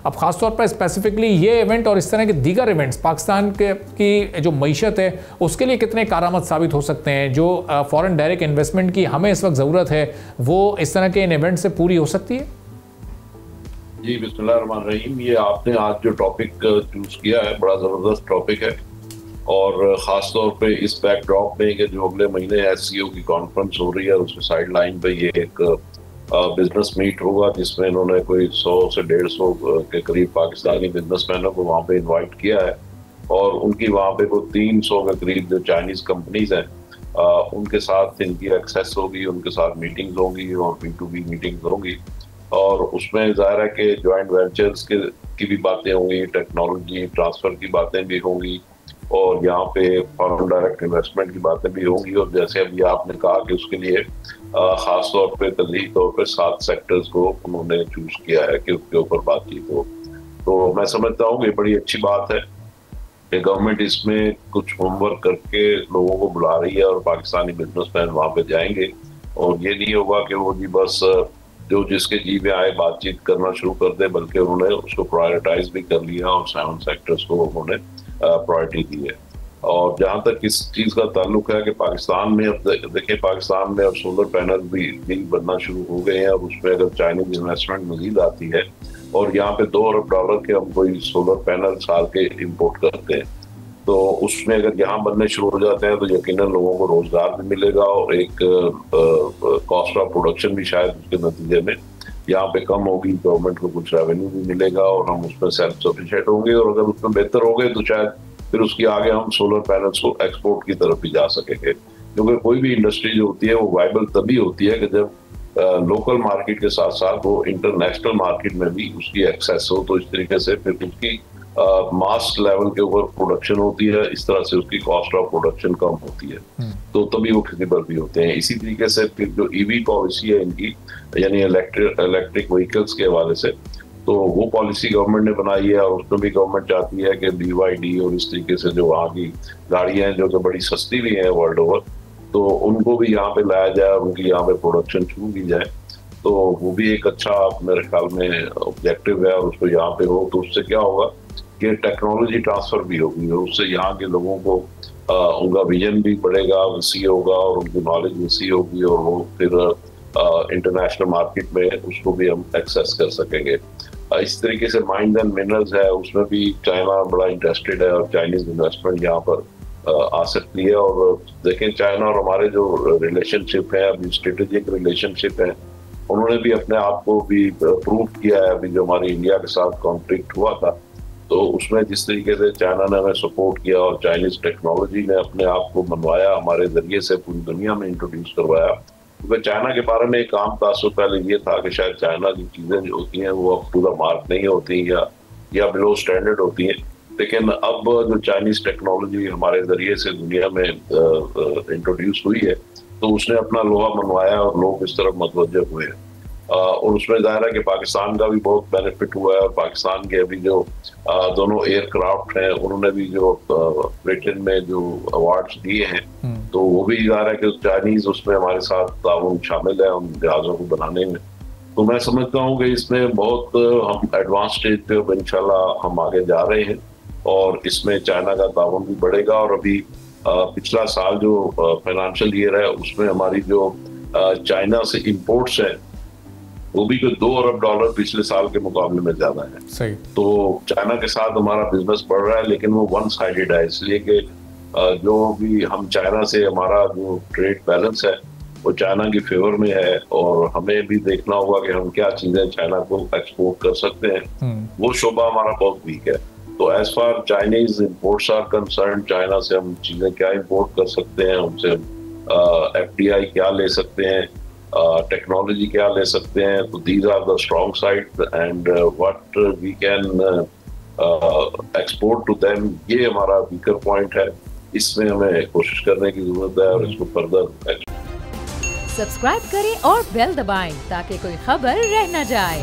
अब ख़ासतौर पर स्पेसिफिकली ये इवेंट और इस तरह के दीगर इवेंट्स पाकिस्तान की जो मईशत है उसके लिए कितने कारामद साबित हो सकते हैं? जो फॉरेन डायरेक्ट इन्वेस्टमेंट की हमें इस वक्त ज़रूरत है वो इस तरह के इन इवेंट से पूरी हो सकती है? जी, बिस्मिल्लाहिर्रहमानिर्रहीम। ये आपने आज जो टॉपिक चूज किया है बड़ा ज़बरदस्त टॉपिक है, और ख़ास तौर पे इस बैकड्रॉप में कि जो अगले महीने SCO की कॉन्फ्रेंस हो रही है उसके साइड लाइन पे ये एक बिजनेस मीट होगा जिसमें इन्होंने कोई 100 से 150 के करीब पाकिस्तानी बिजनेसमैनों को वहाँ पे इनवाइट किया है, और उनकी वहाँ पे वो 300 के करीब जो चाइनीज़ कंपनीज हैं उनके साथ इनकी एक्सेस होगी, उनके साथ मीटिंग्स होंगी और B2B मीटिंग्स होंगी, और उसमें ज़ाहिर है कि जॉइंट वेंचर्स की भी बातें होंगी, टेक्नोलॉजी ट्रांसफ़र की बातें भी होंगी, और यहाँ पे फॉरेन डायरेक्ट इन्वेस्टमेंट की बातें भी होंगी। और जैसे अभी आपने कहा कि उसके लिए खास तौर पे तरजीही तौर पे 7 सेक्टर्स को उन्होंने चूज किया है कि उसके ऊपर बातचीत हो। तो मैं समझता हूँ कि बड़ी अच्छी बात है कि गवर्नमेंट इसमें कुछ होमवर्क करके लोगों को बुला रही है, और पाकिस्तानी बिजनेसमैन वहाँ पे जाएंगे, और ये नहीं होगा कि वो जी बस जो जिसके जी में आए बातचीत करना शुरू कर दे, बल्कि उन्होंने उसको प्रायोरिटाइज भी कर लिया और 7 सेक्टर्स को उन्होंने प्रायोरिटी दी है। और जहाँ तक इस चीज़ का ताल्लुक है कि पाकिस्तान में अब देखिए, पाकिस्तान में अब सोलर पैनल भी बनना शुरू हो गए हैं, और उसमें अगर चाइनीज इन्वेस्टमेंट मजीद आती है और यहाँ पे $2 अरब के हम कोई सोलर पैनल साल के इंपोर्ट करते हैं, तो उसमें अगर यहाँ बनने शुरू हो जाते हैं तो यकीनन लोगों को रोजगार भी मिलेगा, और एक कॉस्ट ऑफ प्रोडक्शन भी शायद उसके नतीजे में यहाँ पे कम होगी, गवर्नमेंट को कुछ रेवेन्यू भी मिलेगा, और हम उसमें सेल्फ सफिशिएंट होंगे, और अगर उसमें बेहतर हो गए तो शायद फिर उसकी आगे हम सोलर पैनल्स को एक्सपोर्ट की तरफ भी जा सकेंगे। क्योंकि कोई भी इंडस्ट्री जो होती है वो वाइबल तभी होती है कि जब लोकल मार्केट के साथ साथ वो इंटरनेशनल मार्केट में भी उसकी एक्सेस हो, तो इस तरीके से फिर उसकी मास लेवल के ऊपर प्रोडक्शन होती है, इस तरह से उसकी कॉस्ट ऑफ प्रोडक्शन कम होती है, तो तभी वो फिजिबल भी होते हैं। इसी तरीके से फिर जो EV पॉलिसी है इनकी, यानी इलेक्ट्रिक व्हीकल्स के हवाले से, तो वो पॉलिसी गवर्नमेंट ने बनाई है, और उसमें भी गवर्नमेंट चाहती है कि BYD और इस तरीके से जो वहाँ की गाड़ियाँ हैं जो कि बड़ी सस्ती भी हैं वर्ल्ड ओवर, तो उनको भी यहाँ पे लाया जाए और उनकी यहाँ पे प्रोडक्शन शुरू की जाए। तो वो भी एक अच्छा मेरे ख्याल में ऑब्जेक्टिव है, और उसको यहाँ पे हो तो उससे क्या होगा कि टेक्नोलॉजी ट्रांसफर भी होगी, और उससे यहाँ के लोगों को उनका विजन भी बढ़ेगा, वसी होगा, और उनकी नॉलेज वसी होगी, और वो फिर इंटरनेशनल मार्केट में उसको भी हम एक्सेस कर सकेंगे। इस तरीके से माइंस एंड मिनरल्स है, उसमें भी चाइना बड़ा इंटरेस्टेड है, और चाइनीज इन्वेस्टमेंट यहाँ पर आ सकती है। और देखें, चाइना और हमारे जो रिलेशनशिप है, अभी स्ट्रेटेजिक रिलेशनशिप है, उन्होंने भी अपने आप को भी प्रूव किया है। अभी जो हमारी इंडिया के साथ कॉन्फ्लिक्ट हुआ था, तो उसमें जिस तरीके से चाइना ने हमें सपोर्ट किया, और चाइनीज टेक्नोलॉजी ने अपने आप को मनवाया, हमारे जरिए से पूरी दुनिया में इंट्रोड्यूस करवाया। क्योंकि चाइना के बारे में एक आम तासुर पहले ये था कि शायद चाइना की चीज़ें जो होती हैं वो अब पूरा मार्क नहीं होती, या बिलो स्टैंडर्ड होती हैं, लेकिन अब जो चाइनीज टेक्नोलॉजी हमारे जरिए से दुनिया में इंट्रोड्यूस हुई है, तो उसने अपना लोहा मनवाया और लोग इस तरफ मतवज्जह हुए हैं। और उसमें जाहिर है कि पाकिस्तान का भी बहुत बेनिफिट हुआ है, और पाकिस्तान के अभी जो दोनों एयरक्राफ्ट हैं उन्होंने भी जो ब्रिटेन में जो अवार्ड्स दिए हैं, तो वो भी जाहिर है कि चाइनीज उसमें हमारे साथ ताउन शामिल है उन जहाज़ों को बनाने में। तो मैं समझता हूँ कि इसमें बहुत हम एडवांस स्टेज पे इंशाल्लाह हम आगे जा रहे हैं, और इसमें चाइना का ताउन भी बढ़ेगा। और अभी पिछला साल जो फाइनेंशियल ईयर है उसमें हमारी जो चाइना से इम्पोर्ट्स हैं वो भी कोई $2 अरब पिछले साल के मुकाबले में ज्यादा है। सही। तो चाइना के साथ हमारा बिजनेस बढ़ रहा है, लेकिन वो वन साइडेड है, इसलिए कि जो भी हम चाइना से हमारा जो ट्रेड बैलेंस है वो चाइना की फेवर में है, और हमें भी देखना होगा कि हम क्या चीजें चाइना को एक्सपोर्ट कर सकते हैं। वो शोबा हमारा बहुत वीक है। तो as far Chinese imports are concern, China से हम चीजें क्या इम्पोर्ट कर सकते हैं, उनसे FDI क्या ले सकते हैं, टेक्नोलॉजी क्या ले सकते हैं, तो these are the strong side, and what we can export to them, ये हमारा वीकर पॉइंट है। इसमें हमें कोशिश करने की जरूरत है, और इसको फर्दर सब्सक्राइब करें और बेल दबाएं ताकि कोई खबर रह न जाए।